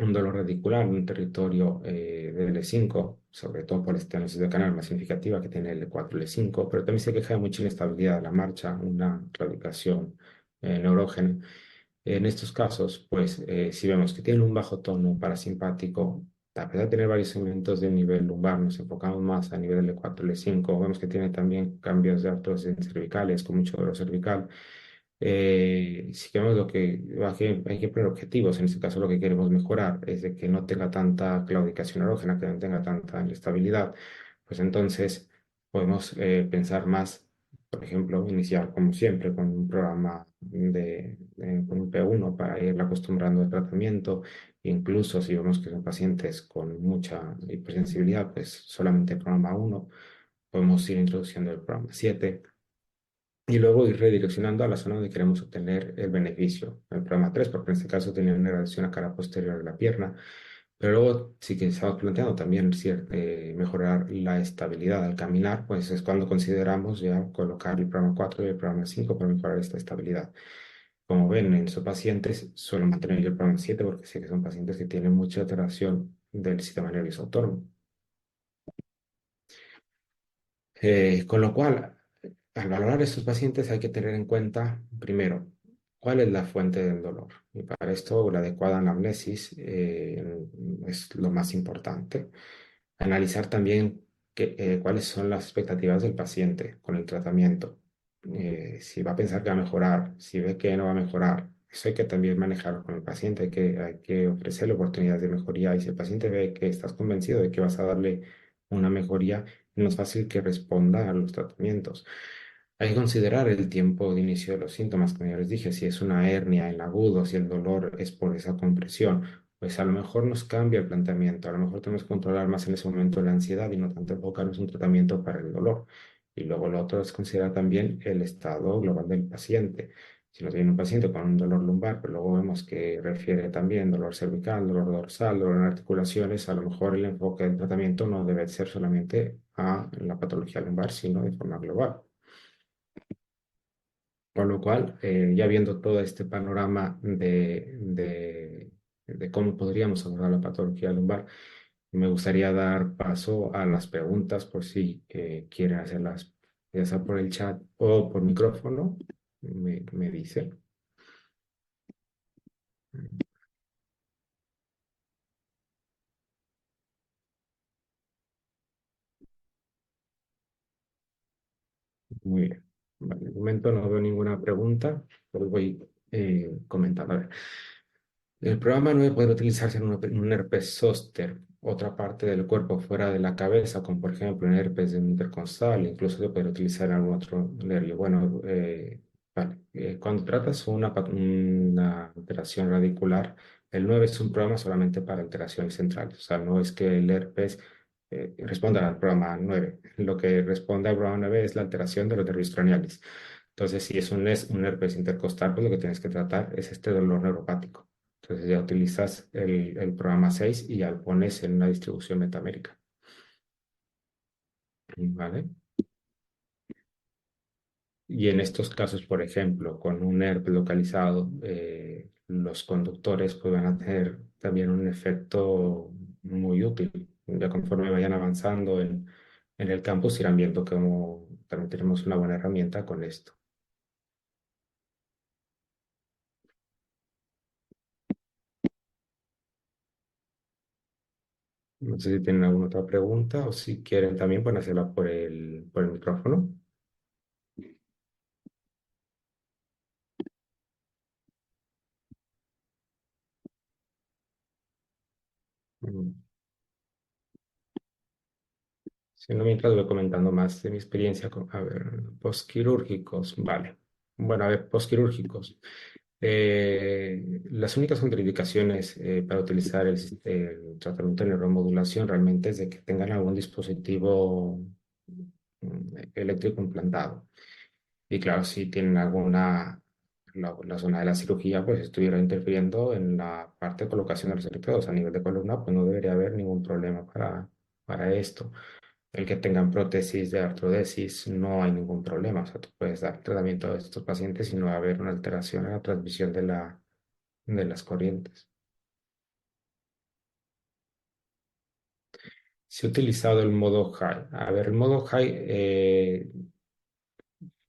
un dolor radicular en un territorio de L5, sobre todo por la estenosis de canal más significativa que tiene L4 L5, pero también se queja de mucha inestabilidad de la marcha, una claudicación neurógena. En estos casos, pues, si vemos que tiene un bajo tono parasimpático, a pesar de tener varios segmentos del nivel lumbar, nos enfocamos más a nivel L4 L5, vemos que tiene también cambios de artrosis cervicales, con mucho dolor cervical. Si queremos hay que poner objetivos, en este caso lo que queremos mejorar es de que no tenga tanta claudicación erógena, que no tenga tanta inestabilidad, pues entonces podemos pensar más, por ejemplo, iniciar como siempre con un programa con un P1 para irla acostumbrando al tratamiento, incluso si vemos que son pacientes con mucha hipersensibilidad, pues solamente programa 1, podemos ir introduciendo el programa 7 y luego ir redireccionando a la zona donde queremos obtener el beneficio. El programa 3, porque en este caso tenía una relación a cara posterior de la pierna, pero luego sí que estamos planteando también mejorar la estabilidad al caminar, pues es cuando consideramos ya colocar el programa 4 y el programa 5 para mejorar esta estabilidad. Como ven, en esos pacientes suelo mantener yo el programa 7 porque sé que son pacientes que tienen mucha alteración del sistema nervioso autónomo. Con lo cual, al valorar a estos pacientes hay que tener en cuenta, primero, cuál es la fuente del dolor. Y para esto la adecuada anamnesis es lo más importante. Analizar también cuáles son las expectativas del paciente con el tratamiento. Si va a pensar que va a mejorar, si ve que no va a mejorar. Eso hay que también manejarlo con el paciente, hay que ofrecerle oportunidades de mejoría. Y si el paciente ve que estás convencido de que vas a darle una mejoría, no es fácil que responda a los tratamientos. Hay que considerar el tiempo de inicio de los síntomas, como ya les dije, si es una hernia en agudo, si el dolor es por esa compresión, pues a lo mejor nos cambia el planteamiento, a lo mejor tenemos que controlar más en ese momento la ansiedad y no tanto enfocarnos en un tratamiento para el dolor. Y luego lo otro es considerar también el estado global del paciente. Si nos viene un paciente con un dolor lumbar, pero luego vemos que refiere también dolor cervical, dolor dorsal, dolor en articulaciones, a lo mejor el enfoque del tratamiento no debe ser solamente a la patología lumbar, sino de forma global. Con lo cual, ya viendo todo este panorama de cómo podríamos abordar la patología lumbar. Me gustaría dar paso a las preguntas por si quieren hacerlas, ya sea por el chat o por micrófono, me dice. Muy bien. Vale, de momento no veo ninguna pregunta, pero voy comentando. A ver. El programa 9 puede utilizarse en un herpes zóster, otra parte del cuerpo fuera de la cabeza, como por ejemplo en herpes intercostal, incluso se puede utilizar en algún otro nervio. Bueno, vale. Cuando tratas una alteración radicular, el 9 es un programa solamente para alteraciones centrales, o sea, no es que el herpes responda al programa 9. Lo que responde al programa 9 es la alteración de los nervios craneales. Entonces, si es un herpes intercostal, pues lo que tienes que tratar es este dolor neuropático. Entonces ya utilizas el programa 6 y ya lo pones en una distribución metamérica. ¿Vale? Y en estos casos, por ejemplo, con un herpes localizado, los conductores pues, van a tener también un efecto muy útil. Ya conforme vayan avanzando en el campus, irán viendo cómo también tenemos una buena herramienta con esto. No sé si tienen alguna otra pregunta o si quieren también pueden hacerla por el micrófono. Mm. Si no, mientras voy comentando más de mi experiencia con, a ver, postquirúrgicos, vale. Bueno, a ver, postquirúrgicos. Las únicas contraindicaciones para utilizar el tratamiento de neuromodulación realmente es de que tengan algún dispositivo eléctrico implantado. Y claro, si tienen la zona de la cirugía, pues estuviera interfiriendo en la parte de colocación de los electrodos a nivel de columna, pues no debería haber ningún problema para esto. El que tengan prótesis de artrodesis, no hay ningún problema. O sea, tú puedes dar tratamiento a estos pacientes y no va a haber una alteración en la transmisión de las corrientes. Si he utilizado el modo high. A ver, el modo high,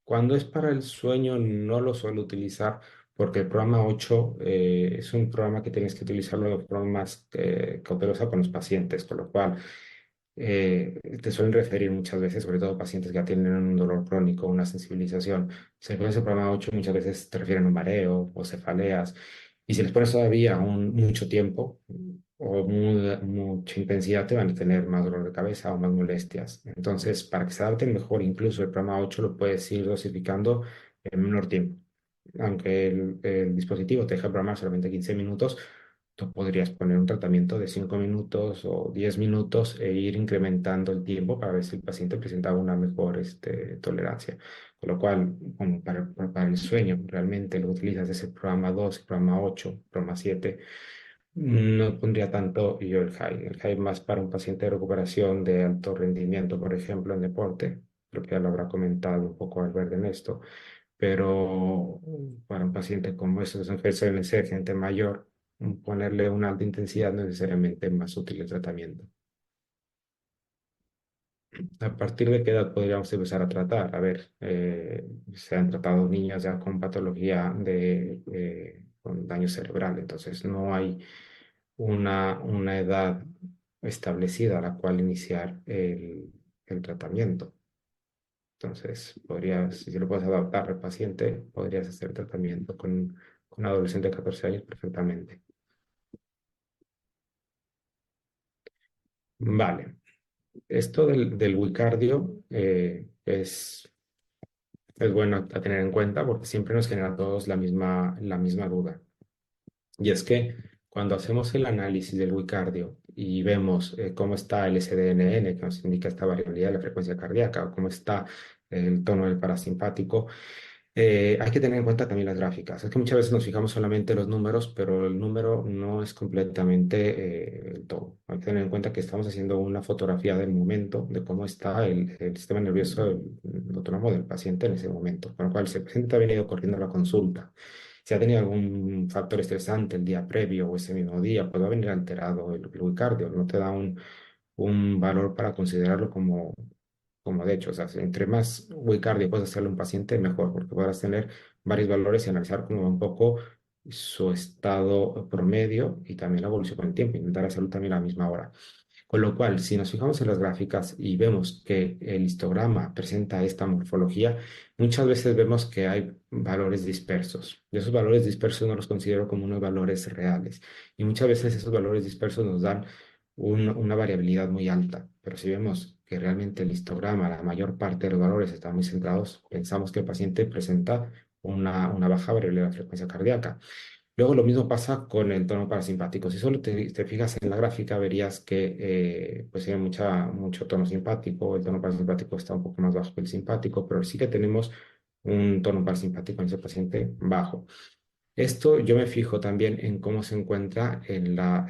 cuando es para el sueño, no lo suelo utilizar porque el programa 8 es un programa que tienes que utilizarlo de forma más cautelosa con los pacientes, con lo cual te suelen referir muchas veces, sobre todo pacientes que ya tienen un dolor crónico, una sensibilización. Si les pones el programa 8, muchas veces te refieren a un mareo o cefaleas. Y si les pones todavía mucho tiempo o mucha intensidad, te van a tener más dolor de cabeza o más molestias. Entonces, para que se adapten mejor, incluso el programa 8 lo puedes ir dosificando en menor tiempo. Aunque el dispositivo te deja programar solamente 15 minutos, tú podrías poner un tratamiento de 5 minutos o 10 minutos e ir incrementando el tiempo para ver si el paciente presenta una mejor tolerancia. Con lo cual, bueno, para el sueño, realmente lo utilizas ese programa 2, programa 8, programa 7. No pondría tanto yo el high. El high más para un paciente de recuperación de alto rendimiento, por ejemplo, en deporte. Creo que ya lo habrá comentado un poco Albert en esto, pero para un paciente como estos suelen ser gente mayor, ponerle una alta intensidad no es necesariamente más útil el tratamiento. ¿A partir de qué edad podríamos empezar a tratar? A ver, se han tratado niñas ya con patología con daño cerebral, entonces no hay una edad establecida a la cual iniciar el tratamiento. Entonces, si lo puedes adaptar al paciente, podrías hacer tratamiento con un adolescente de 14 años perfectamente. Vale. Esto del Wicardio es bueno a tener en cuenta porque siempre nos genera a todos la misma duda. Y es que cuando hacemos el análisis del Wicardio y vemos cómo está el SDNN, que nos indica esta variabilidad de la frecuencia cardíaca, o cómo está el tono del parasimpático, hay que tener en cuenta también las gráficas. Es que muchas veces nos fijamos solamente en los números, pero el número no es completamente el todo. Hay que tener en cuenta que estamos haciendo una fotografía del momento, de cómo está el sistema nervioso autónomo del paciente en ese momento. Con lo cual, si el paciente ha venido corriendo a la consulta, Si ha tenido algún factor estresante el día previo o ese mismo día, pues va a venir alterado el ubicardio, no te da un valor para considerarlo como de hecho. O sea, si entre más ubicardio puedes hacerle a un paciente, mejor, porque podrás tener varios valores y analizar como un poco su estado promedio y también la evolución con el tiempo, intentar hacerlo también a la misma hora. Con lo cual, si nos fijamos en las gráficas y vemos que el histograma presenta esta morfología, muchas veces vemos que hay valores dispersos. Y esos valores dispersos no los considero como unos valores reales. Y muchas veces esos valores dispersos nos dan una variabilidad muy alta. Pero si vemos que realmente el histograma, la mayor parte de los valores están muy centrados, pensamos que el paciente presenta una baja variabilidad de la frecuencia cardíaca. Luego lo mismo pasa con el tono parasimpático. Si solo te fijas en la gráfica, verías que pues tiene mucho tono simpático. El tono parasimpático está un poco más bajo que el simpático, pero sí que tenemos un tono parasimpático en ese paciente bajo. Esto yo me fijo también en cómo se encuentra en la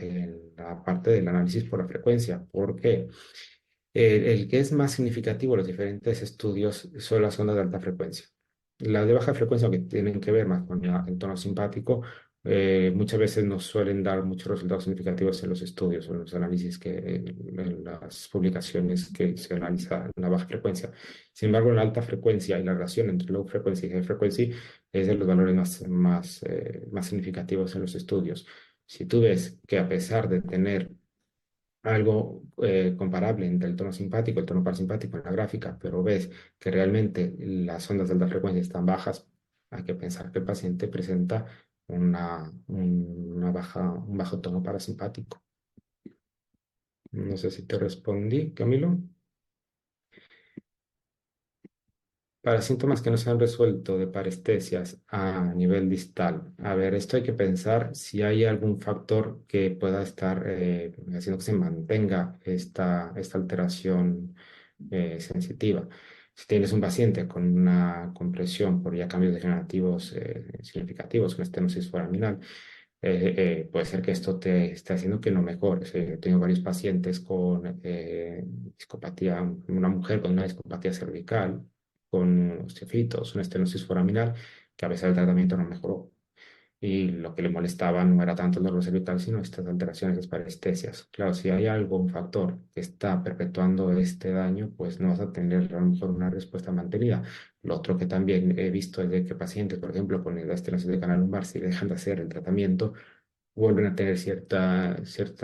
parte del análisis por la frecuencia. ¿Por qué? El que es más significativo en los diferentes estudios son las ondas de alta frecuencia. Las de baja frecuencia, aunque tienen que ver más con el tono simpático, muchas veces no suelen dar muchos resultados significativos en los estudios o en los análisis en las publicaciones que se analiza en la baja frecuencia. Sin embargo, en la alta frecuencia y la relación entre low frequency y high frequency es de los valores más significativos en los estudios. Si tú ves que a pesar de tener algo comparable entre el tono simpático y el tono parasimpático en la gráfica, pero ves que realmente las ondas de alta frecuencia están bajas, hay que pensar que el paciente presenta un bajo tono parasimpático. No sé si te respondí, Camilo. Para síntomas que no se han resuelto de parestesias a nivel distal, a ver, esto hay que pensar si hay algún factor que pueda estar haciendo que se mantenga esta alteración sensitiva. Si tienes un paciente con una compresión por ya cambios degenerativos significativos, una estenosis foraminal, puede ser que esto te esté haciendo que no mejores. Tengo varios pacientes con discopatía, una mujer con una discopatía cervical, con osteofitos, una estenosis foraminal, que a pesar del tratamiento no mejoró. Y lo que le molestaba no era tanto el dolor cervical, sino estas alteraciones, las parestesias. Claro, si hay algún factor que está perpetuando este daño, pues no vas a tener a lo mejor una respuesta mantenida. Lo otro que también he visto es de que pacientes, por ejemplo, con la estenosis de canal lumbar, si dejan de hacer el tratamiento, vuelven a tener cierta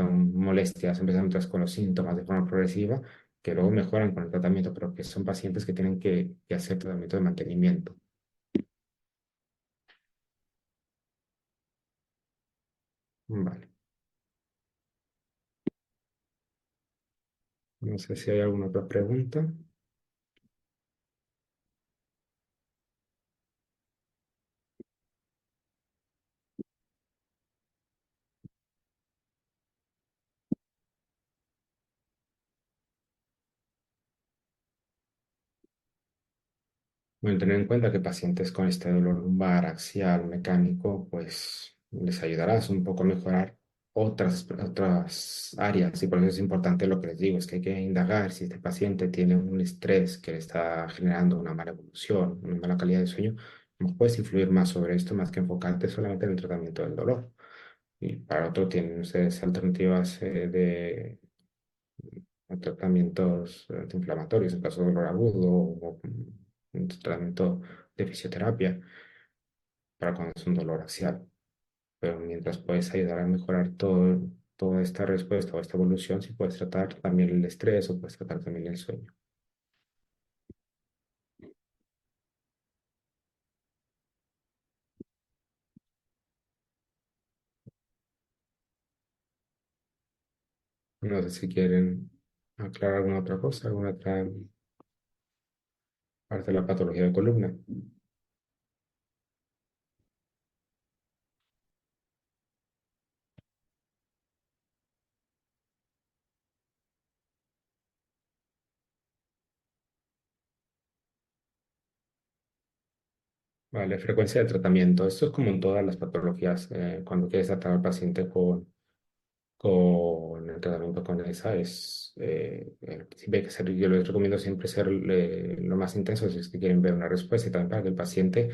molestias, empezando con los síntomas de forma progresiva, que luego mejoran con el tratamiento, pero que son pacientes que tienen que hacer tratamiento de mantenimiento. Vale. No sé si hay alguna otra pregunta. Bueno, tener en cuenta que pacientes con este dolor lumbar axial mecánico, pues les ayudarás un poco a mejorar otras áreas. Y por eso es importante lo que les digo, es que hay que indagar si este paciente tiene un estrés que le está generando una mala evolución, una mala calidad de sueño. No puedes influir más sobre esto, más que enfocarte solamente en el tratamiento del dolor. Y para otro tienen ustedes alternativas de tratamientos antiinflamatorios en caso de dolor agudo o un tratamiento de fisioterapia para cuando es un dolor axial. Pero mientras puedes ayudar a mejorar toda esta respuesta o esta evolución, si puedes tratar también el estrés o puedes tratar también el sueño. No sé si quieren aclarar alguna otra cosa, alguna otra parte de la patología de columna. Vale, frecuencia de tratamiento. Esto es como en todas las patologías. Cuando quieres tratar al paciente con el tratamiento con esa siempre hay que ser, yo les recomiendo siempre ser lo más intenso si es que quieren ver una respuesta y también para que el paciente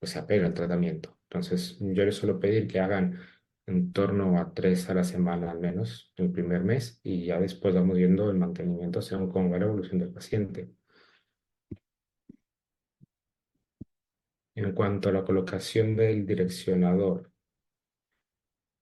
pues se apega al tratamiento. Entonces, yo les suelo pedir que hagan en torno a 3 a la semana al menos el primer mes y ya después vamos viendo el mantenimiento según cómo va la evolución del paciente. En cuanto a la colocación del direccionador,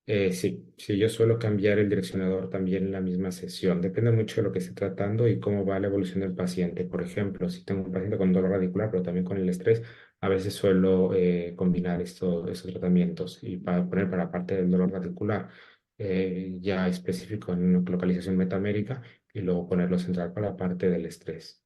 sí, sí, yo suelo cambiar el direccionador también en la misma sesión. Depende mucho de lo que esté tratando y cómo va la evolución del paciente. Por ejemplo, si tengo un paciente con dolor radicular, pero también con el estrés, a veces suelo combinar estos tratamientos y para poner para la parte del dolor radicular ya específico en una localización metamérica y luego ponerlo central para la parte del estrés.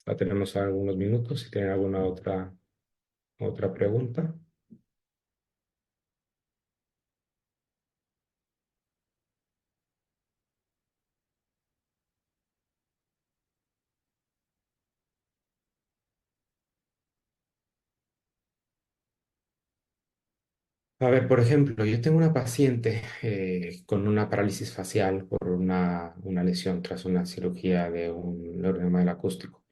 Ya tenemos algunos minutos. Si tienen alguna otra pregunta. A ver, por ejemplo, yo tengo una paciente con una parálisis facial por una lesión tras una cirugía de un neuronema del acústico.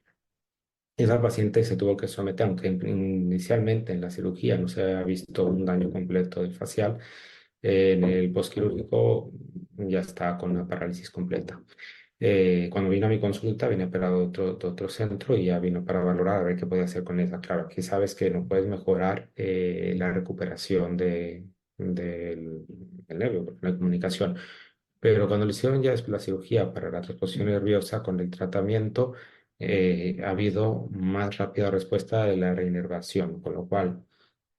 Esa paciente se tuvo que someter, aunque inicialmente en la cirugía no se había visto un daño completo del facial, en el postquirúrgico ya está con una parálisis completa. Cuando vino a mi consulta, vine operado de otro centro y ya vino para valorar a ver qué podía hacer con esa. Claro, aquí sabes que no puedes mejorar la recuperación del nervio, porque no hay comunicación. Pero cuando le hicieron ya después la cirugía para la reposición nerviosa con el tratamiento, ha habido más rápida respuesta de la reinervación, con lo cual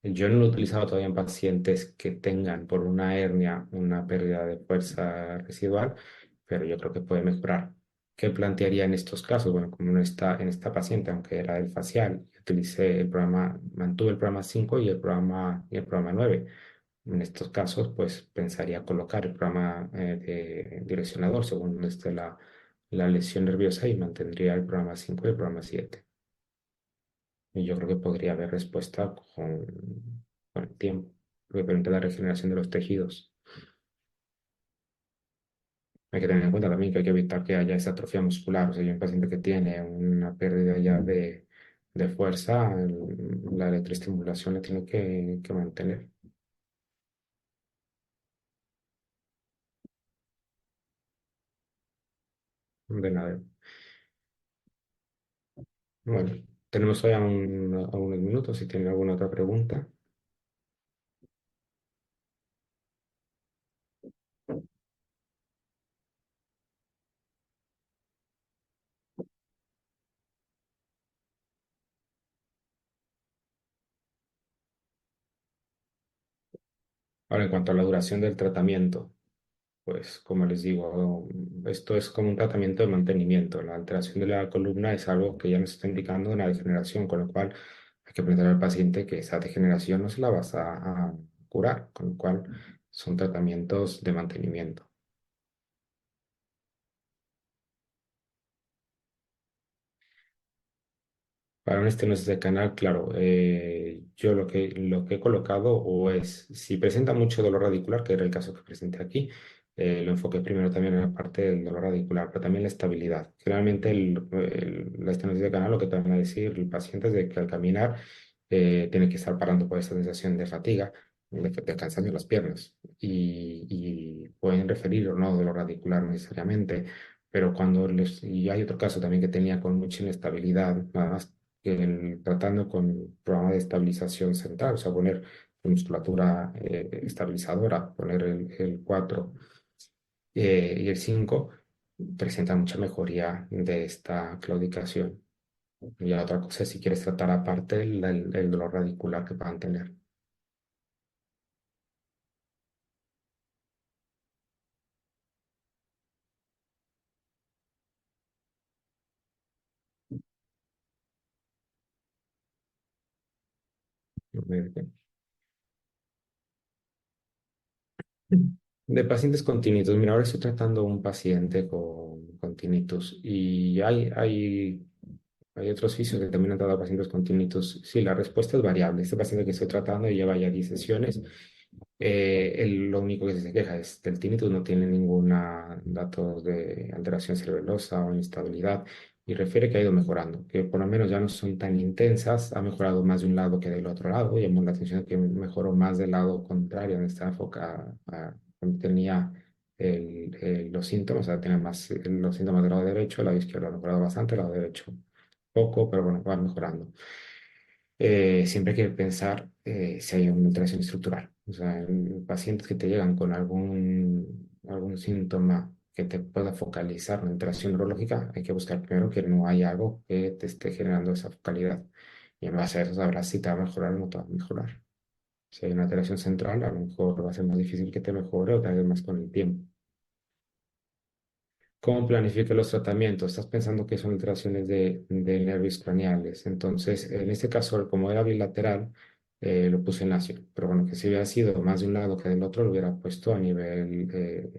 yo no lo he utilizado todavía en pacientes que tengan por una hernia una pérdida de fuerza residual, pero yo creo que puede mejorar. ¿Qué plantearía en estos casos? Bueno, como no está en esta paciente, aunque era del facial, utilicé el programa, mantuve el programa 5 y el programa 9. En estos casos, pues pensaría colocar el programa de direccionador según donde esté la lesión nerviosa y mantendría el programa 5 y el programa 7. Y yo creo que podría haber respuesta con el tiempo, lo que permite la regeneración de los tejidos. Hay que tener en cuenta también que hay que evitar que haya esa atrofia muscular. O sea, hay un paciente que tiene una pérdida ya de fuerza, la electroestimulación le tiene que mantener. De nada. Bueno, tenemos todavía algunos minutos. Si tienen alguna otra pregunta. Ahora, en cuanto a la duración del tratamiento, pues como les digo, esto es como un tratamiento de mantenimiento. La alteración de la columna es algo que ya nos está indicando una degeneración, con lo cual hay que plantear al paciente que esa degeneración no se la vas a curar, con lo cual son tratamientos de mantenimiento. Para un estenosis de canal, claro, yo lo que he colocado o es, si presenta mucho dolor radicular, que era el caso que presenté aquí, lo enfoqué primero también en la parte del dolor radicular, pero también la estabilidad. Generalmente la estenosis de canal lo que te van a decir el paciente es de que al caminar tiene que estar parando por esa sensación de fatiga, de cansancio en las piernas, y pueden referir o no dolor radicular necesariamente. Pero y hay otro caso también que tenía con mucha inestabilidad, nada más tratando con programa de estabilización central, o sea, poner musculatura estabilizadora, poner el 4 y el 5 presenta mucha mejoría de esta claudicación. Y la otra cosa es si quieres tratar aparte el dolor radicular que puedan tener. De pacientes con tinnitus, mira, ahora estoy tratando un paciente con tinnitus y hay otros fisios que también han tratado a pacientes con tinnitus. Sí, la respuesta es variable. Este paciente que estoy tratando lleva ya 10 sesiones. Lo único que se queja es del tinnitus, no tiene ninguna datos de alteración cerebelosa o inestabilidad y refiere que ha ido mejorando, que por lo menos ya no son tan intensas, ha mejorado más de un lado que del otro lado. Llamó la atención que mejoró más del lado contrario, donde estaba enfocada, donde tenía los síntomas, o sea, tenía más los síntomas del lado derecho, el lado izquierdo ha mejorado bastante, el lado derecho poco, pero bueno, va mejorando. Siempre hay que pensar si hay una alteración estructural. O sea, en pacientes que te llegan con algún síntoma que te pueda focalizar una alteración neurológica, hay que buscar primero que no haya algo que te esté generando esa focalidad. Y en base a eso sabrás si te va a mejorar o no te va a mejorar. Si hay una alteración central, a lo mejor va a ser más difícil que te mejore o tal vez más con el tiempo. ¿Cómo planifica los tratamientos? Estás pensando que son alteraciones de nervios craneales. Entonces, en este caso, como era bilateral, lo puse en ácido. Pero bueno, que si hubiera sido más de un lado que del otro, lo hubiera puesto a nivel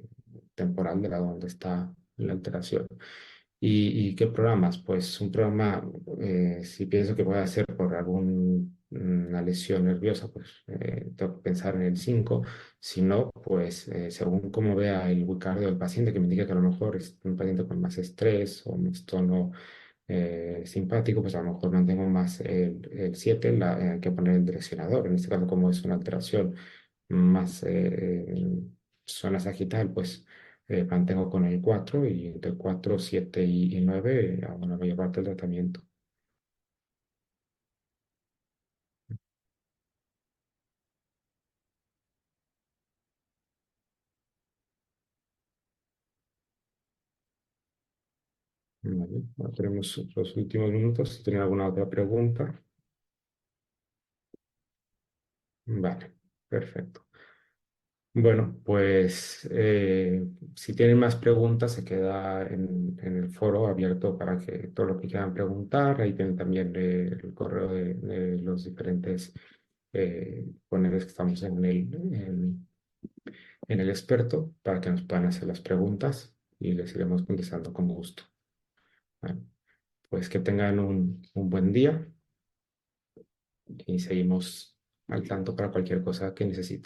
temporal de lado donde está la alteración. ¿Y qué programas? Pues un programa, si pienso que puede ser por alguna lesión nerviosa, pues tengo que pensar en el 5. Si no, pues según cómo vea el cardio del paciente, que me indica que a lo mejor es un paciente con más estrés o más tono simpático, pues a lo mejor mantengo más el 7, hay que poner el direccionador. En este caso, como es una alteración más zona sagital, pues mantengo con el 4 y entre 4 7 y 9 hago la mayor parte del tratamiento. Vale, ahora tenemos los últimos minutos. Si tienen alguna otra pregunta, vale, perfecto. Bueno, pues si tienen más preguntas, se queda en el foro abierto para que todo lo que quieran preguntar. Ahí tienen también el correo de los diferentes ponentes que estamos en el experto para que nos puedan hacer las preguntas y les iremos contestando con gusto. Bueno, pues que tengan un buen día y seguimos al tanto para cualquier cosa que necesiten.